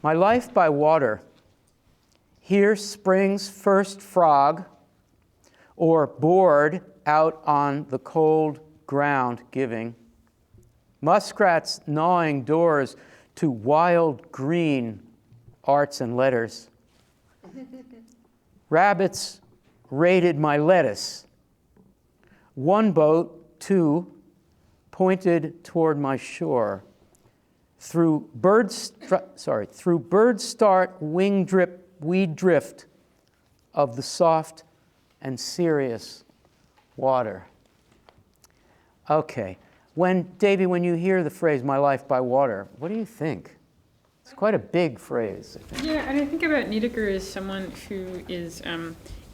My life by water. Here spring's first frog, or board out on the cold ground giving. Muskrats gnawing doors to wild green arts and letters. Rabbits raided my lettuce. One boat, two, pointed toward my shore. Through bird start wing drip weed drift of the soft and serious water. Okay, Davey, when you hear the phrase "my life by water," what do you think? It's quite a big phrase, I think. Yeah, and I think about Niedecker as someone who is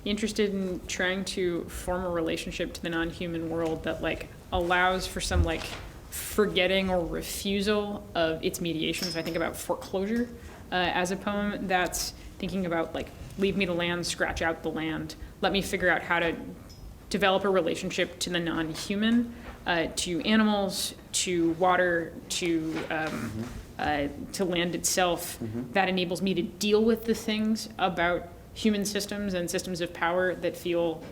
interested in trying to form a relationship to the non-human world that allows for some forgetting or refusal of its mediations. I think about Foreclosure as a poem that's thinking about leave me the land, scratch out the land. Let me figure out how to develop a relationship to the non-human, to animals, to water, to land itself, that enables me to deal with the things about human systems and systems of power that feel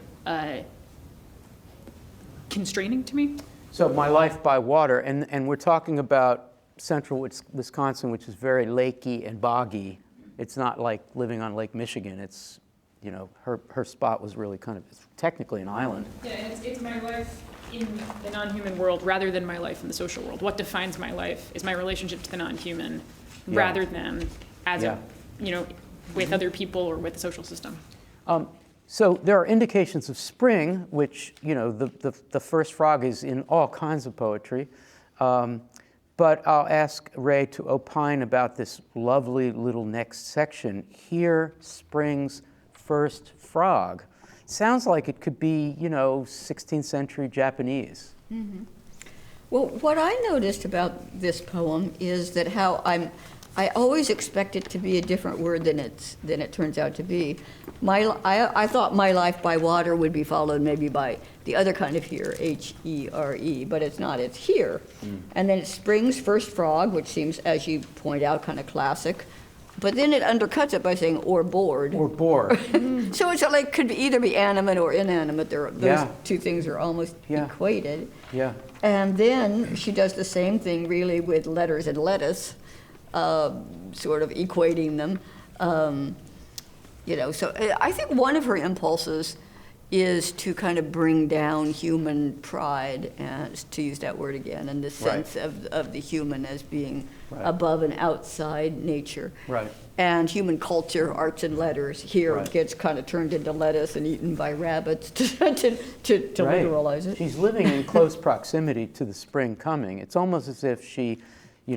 constraining to me. So my life by water, and we're talking about central Wisconsin, which is very lakey and boggy. It's not like living on Lake Michigan. It's, her spot was really it's technically an island. Yeah, it's my life in the non-human world rather than my life in the social world. What defines my life is my relationship to the non-human rather than as with other people or with the social system. So there are indications of spring, which, the first frog is in all kinds of poetry. But I'll ask Ray to opine about this lovely little next section. Here springs first frog. Sounds like it could be, 16th century Japanese. Mm-hmm. Well, what I noticed about this poem is that I always expect it to be a different word than it turns out to be. I thought my life by water would be followed maybe by the other kind of here, H-E-R-E, but it's not, it's here. And then it springs first frog, which seems, as you point out, kind of classic. But then it undercuts it by saying or board. Or board. So it's could either be animate or inanimate. Those two things are almost equated. Yeah. And then she does the same thing really with letters and lettuce. Sort of equating them, So I think one of her impulses is to kind of bring down human pride, to use that word again, and the sense of the human as being above and outside nature. Right. And human culture, arts and letters, here gets kind of turned into lettuce and eaten by rabbits to literalize it. She's living in close proximity to the spring coming. It's almost as if she,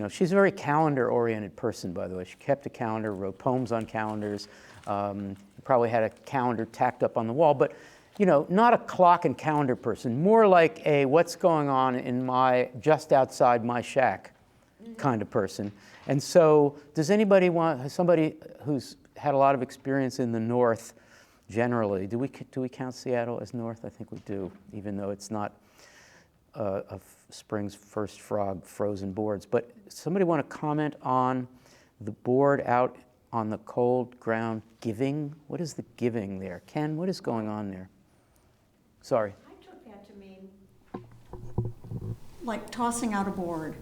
she's a very calendar-oriented person, by the way. She kept a calendar, wrote poems on calendars, probably had a calendar tacked up on the wall, but not a clock and calendar person, more like a what's going on in just outside my shack kind of person. And so does anybody somebody who's had a lot of experience in the North generally, do we count Seattle as North? I think we do, even though it's not a spring's first frog, frozen boards. But somebody want to comment on the board out on the cold ground giving? What is the giving there? Ken, what is going on there? Sorry. I took that to mean like tossing out a board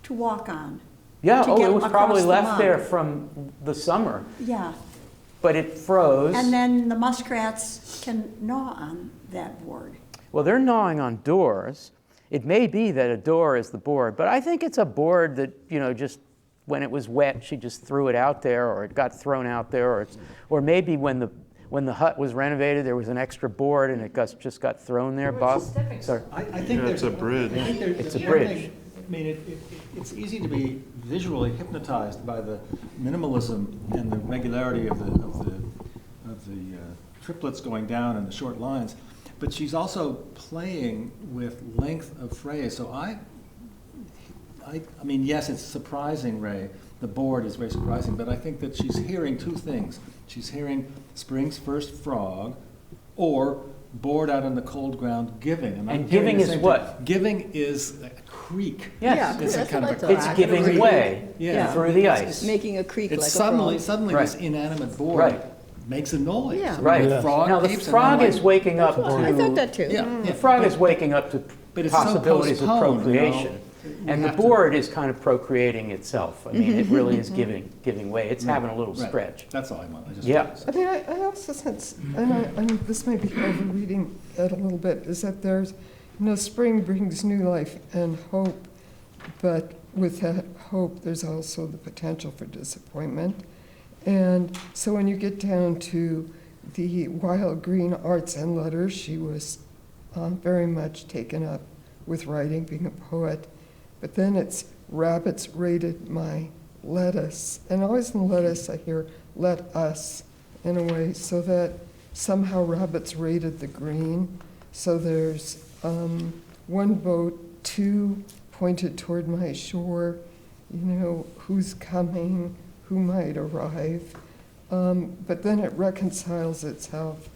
to walk on. Yeah, it was probably left there from the summer. Yeah. But it froze. And then the muskrats can gnaw on that board. Well, they're gnawing on doors. It may be that a door is the board, but I think it's a board that, just when it was wet, she just threw it out there, or it got thrown out there, or maybe when the hut was renovated, there was an extra board and it just got thrown there. Bob? Sorry. I think it's a bridge. It's a bridge. It's easy to be visually hypnotized by the minimalism and the regularity of the triplets going down and the short lines. But she's also playing with length of phrase. So I mean, yes, it's surprising, Ray. The board is very surprising, but I think that she's hearing two things. She's hearing spring's first frog, or bored out in the cold ground giving. I'm And hearing giving the is same what? thing. Giving is a creek. Yes, It's a that's kind what of I a thought. it's giving way Yeah. through the ice. Making a creek like a It's frog. suddenly Right. this inanimate board Right. makes a noise. Yeah. I mean, Right. the frog Now, the peeps and frog then, is waking up I thought that to, too. Yeah, the yeah. frog But- is waking up to but it's so possibilities of postponed, procreation. We And the have to- board is kind of procreating itself. I mean, it really is giving way. It's having a little Right. stretch. That's all I want. I just Yeah. wanted to say. I mean, I also sense, and I mean, this may be overreading it a little bit, is that there's, spring brings new life and hope, but with that hope, there's also the potential for disappointment. And so when you get down to the wild green arts and letters, she was very much taken up with writing, being a poet. But then it's rabbits raided my lettuce. And always in lettuce, I hear let us in a way, so that somehow rabbits raided the green. So there's one boat, two pointed toward my shore, who's coming, who might arrive. But then it reconciles itself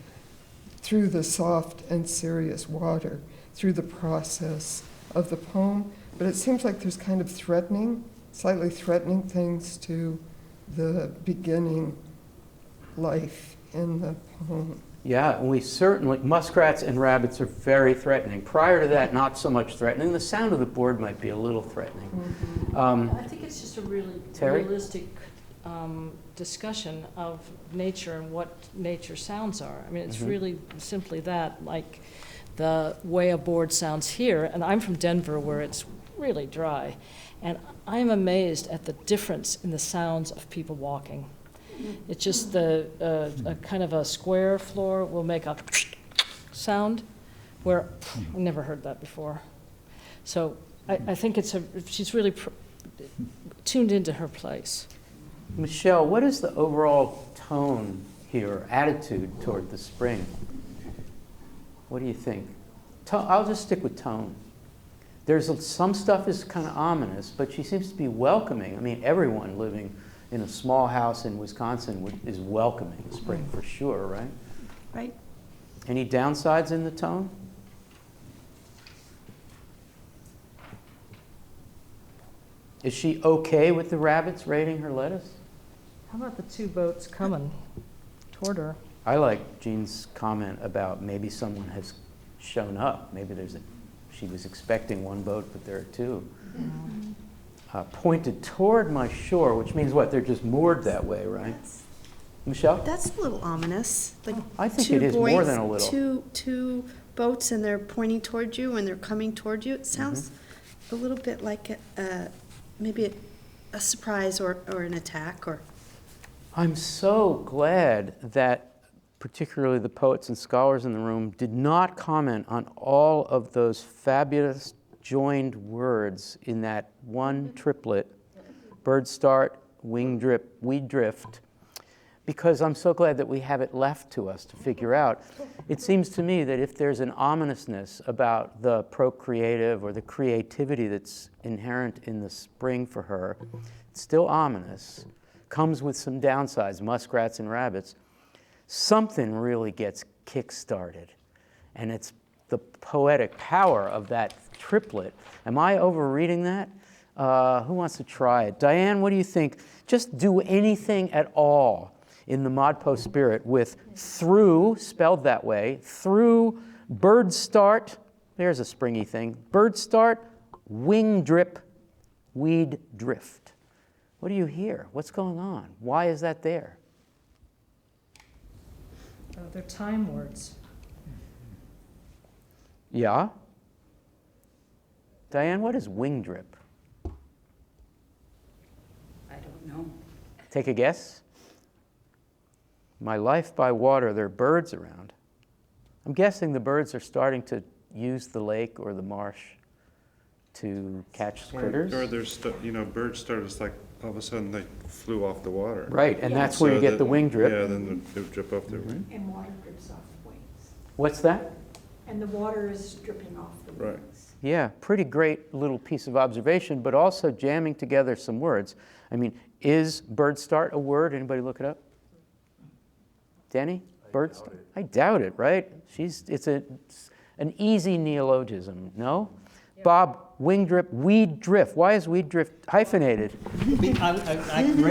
through the soft and serious water, through the process of the poem. But it seems like there's kind of slightly threatening things to the beginning life in the poem. Yeah, and we certainly, muskrats and rabbits are very threatening. Prior to that, not so much threatening. The sound of the board might be a little threatening. I think it's just a really Terry? realistic discussion of nature and what nature sounds are. I mean, it's really simply that, like the way a board sounds here, and I'm from Denver where it's really dry, and I'm amazed at the difference in the sounds of people walking. It's just a kind of a square floor will make a sound where I've never heard that before. So I think she's really tuned into her place. Michelle, what is the overall tone here, attitude toward the spring? What do you think? I'll just stick with tone. Some stuff is kind of ominous, but she seems to be welcoming. I mean, everyone living in a small house in Wisconsin is welcoming spring for sure, right? Right. Any downsides in the tone? Is she okay with the rabbits raiding her lettuce? How about the two boats coming toward her? I like Jean's comment about maybe someone has shown up. Maybe she was expecting one boat, but there are two. Pointed toward my shore, which means what? They're just moored that way, right? Michelle? That's a little ominous. Like I think two it is more boys- than a little. Two boats, and they're pointing toward you, and they're coming toward you. It sounds a little bit like maybe a surprise or an attack. Or I'm so glad that particularly the poets and scholars in the room did not comment on all of those fabulous joined words in that one triplet, bird start, wing drip, weed drift, because I'm so glad that we have it left to us to figure out. It seems to me that if there's an ominousness about the procreative or the creativity that's inherent in the spring for her, it's still ominous, comes with some downsides, muskrats and rabbits. Something really gets kick-started, and it's the poetic power of that triplet. Am I overreading that? Who wants to try it? Diane, what do you think? Just do anything at all in the ModPo spirit with through, spelled that way, through bird start, there's a springy thing, bird start, wing drip, weed drift. What do you hear? What's going on? Why is that there? They're time words. Yeah? Diane, what is wing drip? I don't know. Take a guess. My life by water, there are birds around. I'm guessing the birds are starting to use the lake or the marsh to catch critters. Or there's, birds started, it's like all of a sudden they flew off the water. Right, and that's where you So get the wing drip. Yeah, then they drip off their wing. And water drips off the wings. What's that? And the water is dripping off the Right. wings. Yeah, pretty great little piece of observation, but also jamming together some words. I mean, is bird start a word? Anybody look it up? Danny? I Birds? I doubt it, right? It's an easy neologism, no? Bob, wing drip, weed drift. Why is weed drift hyphenated? Ray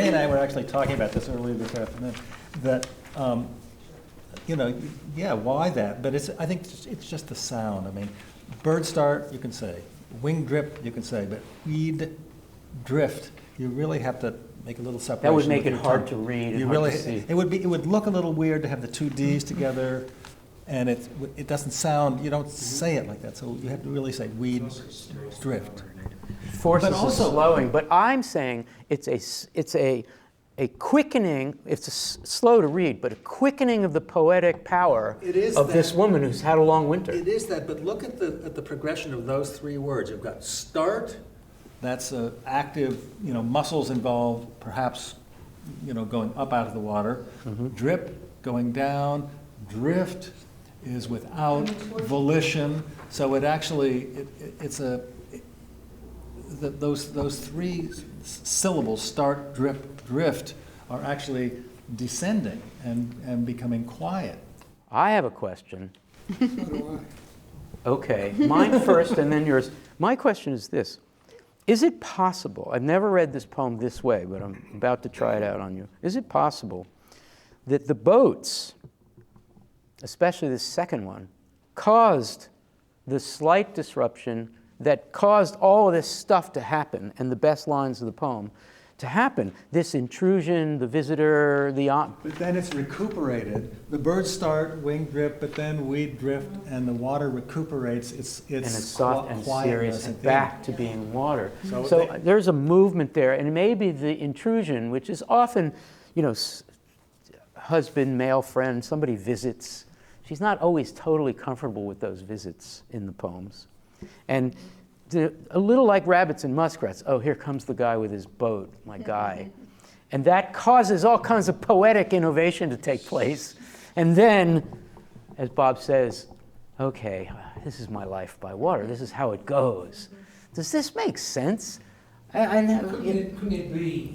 and I were actually talking about this earlier this afternoon, that, yeah, why that? But I think it's just the sound. I mean, bird start, you can say. Wing drip, you can say. But weed drift, you really have to make a little separation. That would make with it your hard tongue. to read and You hard really, to see. it would look a little weird to have the two Ds together, and it doesn't sound, you don't say it like that. So you have to really say weed drift. Forces But also- a slowing, but I'm saying it's a quickening, slow to read, but a quickening of the poetic power It is of this that- woman who's had a long winter. It is that, but look at the progression of those three words. You've got start, that's active, muscles involved, perhaps, going up out of the water. Drip, going down. Drift is without volition. So it actually, those three syllables, start, drip, drift, are actually descending and becoming quiet. I have a question. Okay, mine first and then yours. My question is this. Is it possible, I've never read this poem this way, but I'm about to try it out on you. Is it possible that the boats, especially the second one, caused the slight disruption that caused all of this stuff to happen, and the best lines of the poem to happen? This intrusion, the visitor, But then it's recuperated. The birds start, wing drip, but then weed drift, and the water recuperates. It's and it's soft and quietness serious at and the end. back to being water. So So there's a movement there, and maybe the intrusion, which is often, husband, male friend, somebody visits. She's not always totally comfortable with those visits in the poems. And a little like rabbits and muskrats. Oh, here comes the guy with his boat, my guy. And that causes all kinds of poetic innovation to take place. And then, as Bob says, okay, this is my life by water. This is how it goes. Does this make sense? Couldn't it be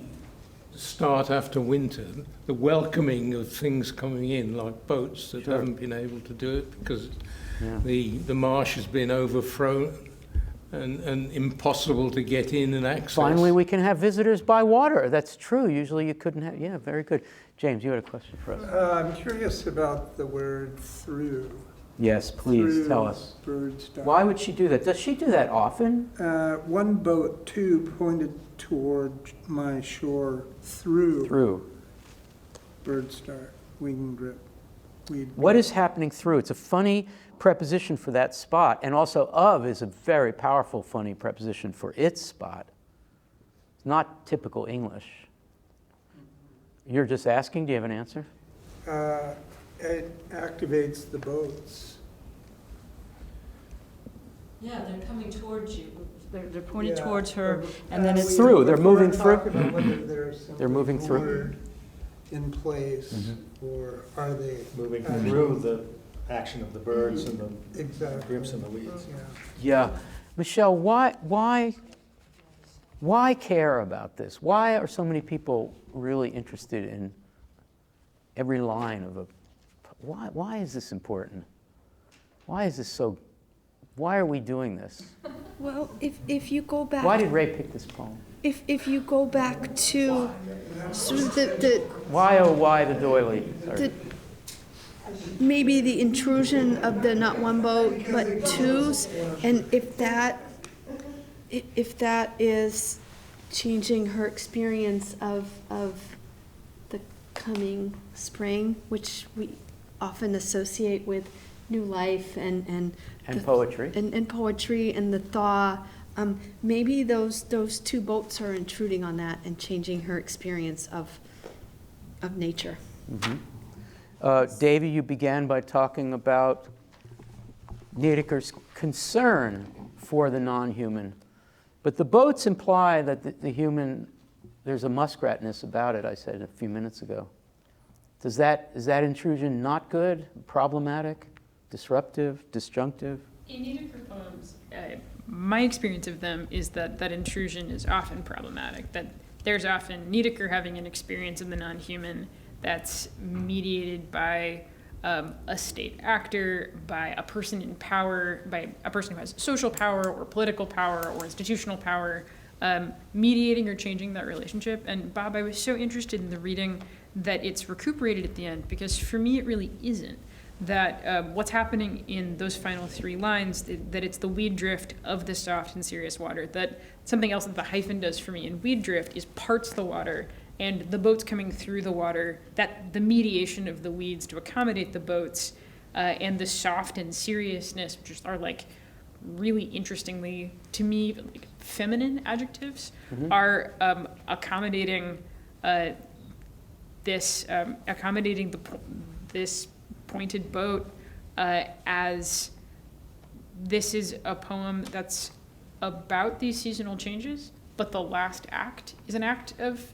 the start after winter, the welcoming of things coming in, like boats that haven't been able to do it because the marsh has been overthrown and impossible to get in and access? Finally, we can have visitors by water. That's true. Usually you couldn't have. Yeah, very good. James, you had a question for us. I'm curious about the word through. Yes, please Through tell us. bird start. Why would she do that? Does she do that often? One boat, too, pointed toward my shore through Through. bird start, wing drip, weed. What is happening through? It's a funny preposition for that spot, and also of is a very powerful funny preposition for its spot. It's not typical English. You're just asking, do you have an answer? It activates the boats. Yeah, they're coming towards you. They're pointing Yeah, towards her, but, and then we- it's through. They're before moving through. talk about whether there's They're something moving through. moored in place, or are they Moving actually- through the action of the birds and the Exactly. drips and the weeds. Yeah. Yeah. Michelle, why care about this? Why are so many people really interested in every line of a... Why is this important? Why is this so... Why are we doing this? Well, if you go back. Why did Ray pick this poem? If you go back to sort of the Why, oh, why the doily? Sorry. maybe the intrusion of the not one boat but twos, and if that is changing her experience of the coming spring, which we often associate with new life and Poetry. and poetry and the thaw. Maybe those two boats are intruding on that and changing her experience of nature. Davy, you began by talking about Niedecker's concern for the non-human. But the boats imply that the human, there's a muskratness about it, I said a few minutes ago. Is that intrusion not good, problematic, disruptive, disjunctive? In Niedecker poems, my experience of them is that intrusion is often problematic, that there's often Niedecker having an experience of the non-human that's mediated by a state actor, by a person in power, by a person who has social power or political power or institutional power, mediating or changing that relationship. And Bob, I was so interested in the reading that it's recuperated at the end, because for me it really isn't. That what's happening in those final 3 lines, that it's the weed drift of the soft and serious water, that something else that the hyphen does for me in weed drift is parts the water, and the boats coming through the water, that the mediation of the weeds to accommodate the boats, and the soft and seriousness, which are like really interestingly, to me, like feminine adjectives, are accommodating this pointed boat, as this is a poem that's about these seasonal changes, but the last act is an act of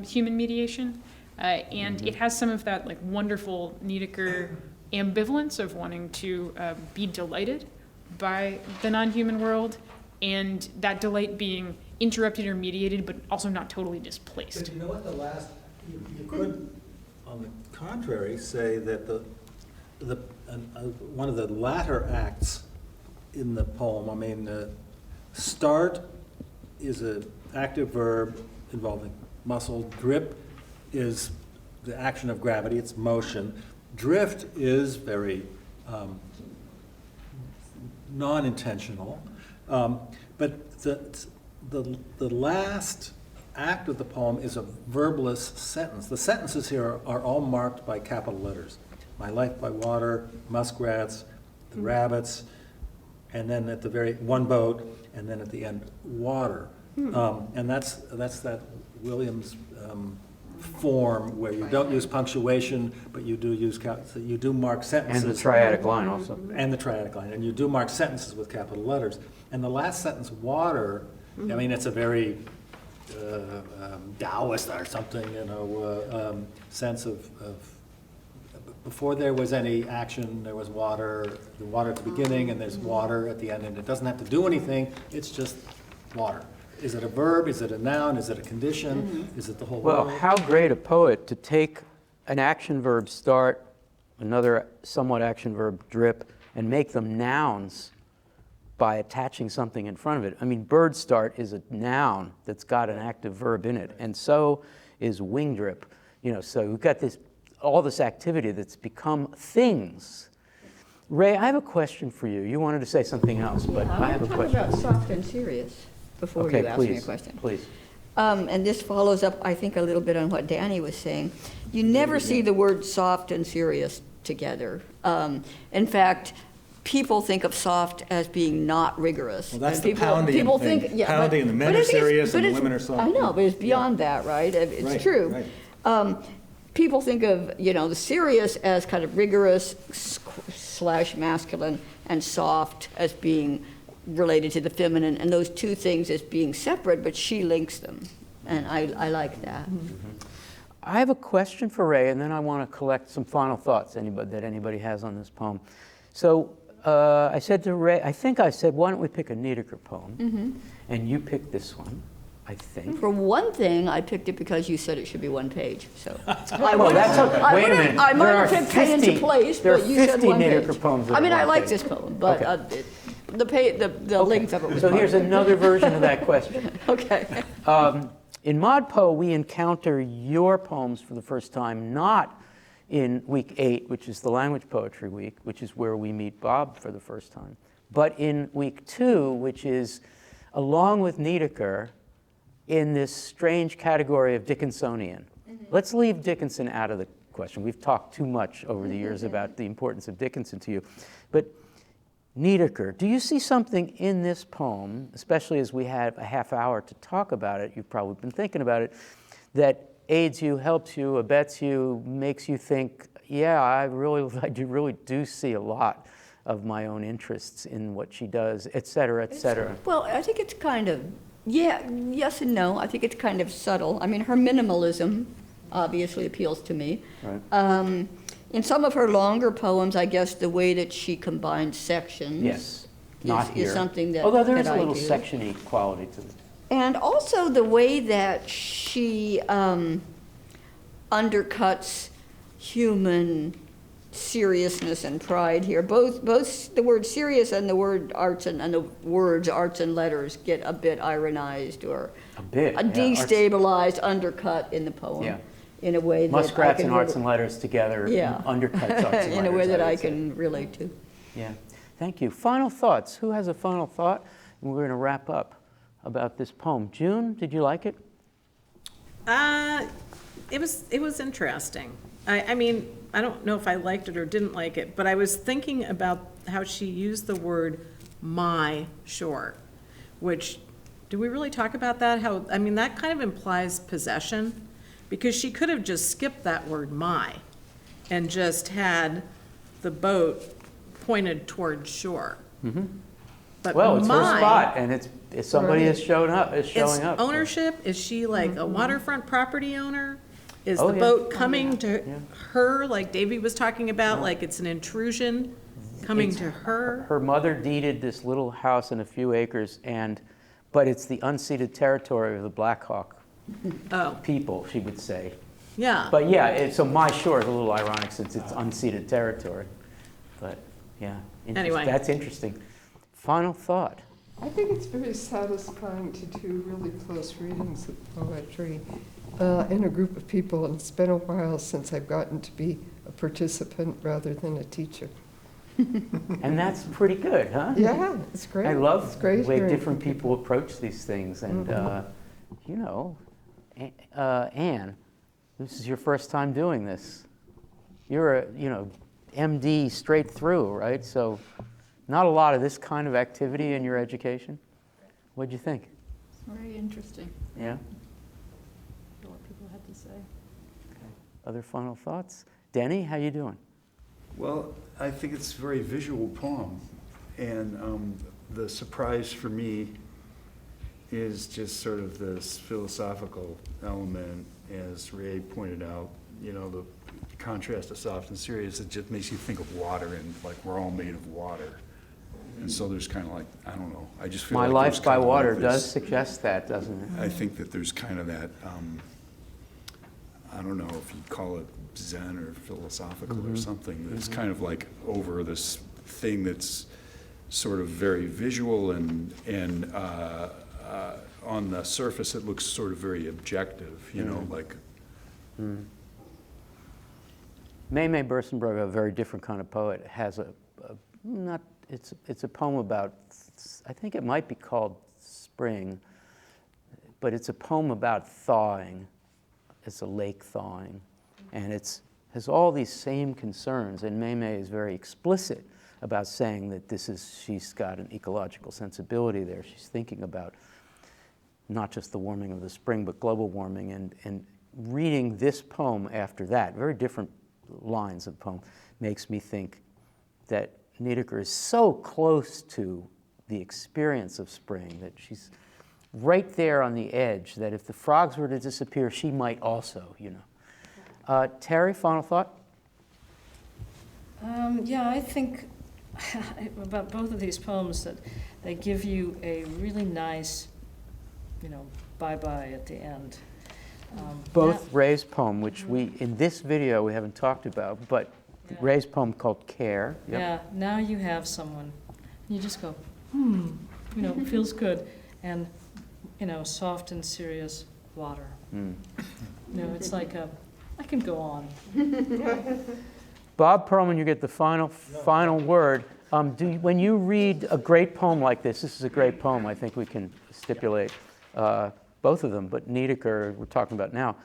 human mediation, and it has some of that like wonderful Niedecker ambivalence of wanting to be delighted by the non-human world, and that delight being interrupted or mediated, but also not totally displaced. But you know what, you could, on the contrary, say that one of the latter acts in the poem, start is an active verb involving muscle. Drip is the action of gravity, it's motion. Drift is very non-intentional, but the last act of the poem is a verbless sentence. The sentences here are all marked by capital letters. My life by water, muskrats, the rabbits, and then at the very, one boat, and then at the end, water. And that's that Williams form where you don't use punctuation, but you do use, you do mark sentences. And the triadic line also. And the triadic line, and you do mark sentences with capital letters. And the last sentence, water, I mean, it's a very Taoist or something, sense of before there was any action, there was water, the water at the beginning, and there's water at the end, and it doesn't have to do anything, it's just water. Is it a verb? Is it a noun? Is it a condition? Is it the whole Well, world? how great a poet to take an action verb start, another somewhat action verb drip, and make them nouns by attaching something in front of it. I mean, bird start is a noun that's got an active verb in it, and so is wing drip. So we've got all this activity that's become things. Ray, I have a question for you. You wanted to say something else, but I have a question. I'm going to talk about soft and serious before you ask me a question. Please. And this follows up, I think, a little bit on what Danny was saying. You never see the word soft and serious together. In fact, people think of soft as being not rigorous. Well, that's And the pounding people thing. think, yeah, Pounding, and the men are serious and the women are soft. I know, but it's beyond that, right? It's Right, true. right. People think of, the serious as kind of rigorous / masculine, and soft as being related to the feminine, and those two things as being separate, but she links them, and I like that. I have a question for Ray, and then I want to collect some final thoughts that anybody has on this poem. So I said to Ray, I think I said, why don't we pick a Niedecker poem? And you picked this one, I think. For one thing, I picked it because you said it should be one page, so. Wait a minute. I might There have are picked pen into 50 place, there are but you said 50 one Niedecker page. poems that I are mean, I one like page. this poem, but Okay. the length of it was So here's fine. another version of that question. Okay. In ModPo, we encounter your poems for the first time, not in week 8, which is the language poetry week, which is where we meet Bob for the first time, but in week 2, which is, along with Niedecker, in this strange category of Dickinsonian. Let's leave Dickinson out of the question. We've talked too much over the years about the importance of Dickinson to you. But Niedecker, do you see something in this poem, especially as we had a half hour to talk about it, you've probably been thinking about it, that aids you, helps you, abets you, makes you think, yeah, I really do see a lot of my own interests in what she does, et cetera, et cetera. Well, I think it's kind of, yes and no. I think it's kind of subtle. I mean, her minimalism obviously appeals to me. Right. In some of her longer poems, I guess the way that she combines sections Yes, not here. is something that Although there is that a I little do. section-y quality to it. And also the way that she undercuts human seriousness and pride here. Both the word serious and the word arts and the words arts and letters get a bit ironized or A bit. yeah, destabilized, undercut in the poem. Yeah. In a way that Muskrats I can and arts and letters together Yeah. undercuts arts and letters. in a way that I would say. can relate to. Yeah, thank you. Final thoughts. Who has a final thought? And we're going to wrap up about this poem. June, did you like it? It was interesting. I mean, I don't know if I liked it or didn't like it, but I was thinking about how she used the word "my shore," which, do we really talk about that? How, I mean, that kind of implies possession, because she could have just skipped that word "my" and just had the boat pointed toward shore. But Well, it's her my, spot, and it's somebody is showing up. Is it's showing up. ownership. Is she like a waterfront property owner? Is Oh, the yeah. boat coming to Yeah. her, like Davey was talking about, like it's an intrusion coming It's- to her? Her mother deeded this little house in a few acres, but it's the unceded territory of the Black Hawk Oh, people, she would say. yeah. But yeah, so my shore is a little ironic since it's unceded territory. But yeah, Anyway. that's interesting. Final thought. I think it's very satisfying to do really close readings of poetry in a group of people, and it's been a while since I've gotten to be a participant rather than a teacher. And that's pretty good, huh? Yeah, it's great. I love It's great the way hearing different from people approach these things. And, you know, Anne, this is your first time doing this. You're a, MD straight through, right? So not a lot of this kind of activity in your education. What'd you think? Very interesting. Yeah? What people had to say. Other final thoughts? Denny, how you doing? Well, I think it's a very visual poem, and the surprise for me is just sort of this philosophical element, as Ray pointed out, the contrast of soft and serious, it just makes you think of water, and like we're all made of water. And so there's kind of like, I don't know, I just feel My like there's Life by kind of Water like this- does suggest that, doesn't it? I think that there's kind of that, I don't know if you'd call it Zen or philosophical or something, that's kind of like over this thing that's sort of very visual and on the surface it looks sort of very objective, like. May Bersenberg, a very different kind of poet, has it's a poem about, I think it might be called Spring, but it's a poem about thawing. It's a lake thawing, and has all these same concerns, and May is very explicit about saying that she's got an ecological sensibility there. She's thinking about not just the warming of the spring, but global warming, and reading this poem after that, very different lines of the poem, makes me think that Niedecker is so close to the experience of spring that she's right there on the edge, that if the frogs were to disappear, she might also, Terry, final thought? Yeah, I think about both of these poems that they give you a really nice, bye-bye at the end. Both Ray's poem, which in this video we haven't talked about, but Ray's poem called Care. Yep. Yeah, now you have someone. You just go, it feels good. And, soft and serious water. It's like I can go on. Bob Perlman, you get the final word. When you read a great poem like this is a great poem, I think we can stipulate both of them, but Niedecker we're talking about now.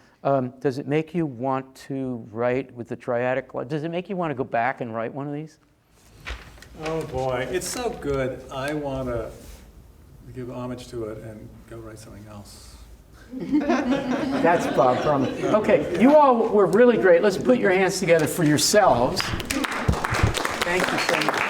Does it make you want to write with the triadic? Does it make you want to go back and write one of these? Oh, boy, it's so good. I want to give homage to it and go write something else. That's Bob Perlman. Okay, you all were really great. Let's put your hands together for yourselves. Thank you so much.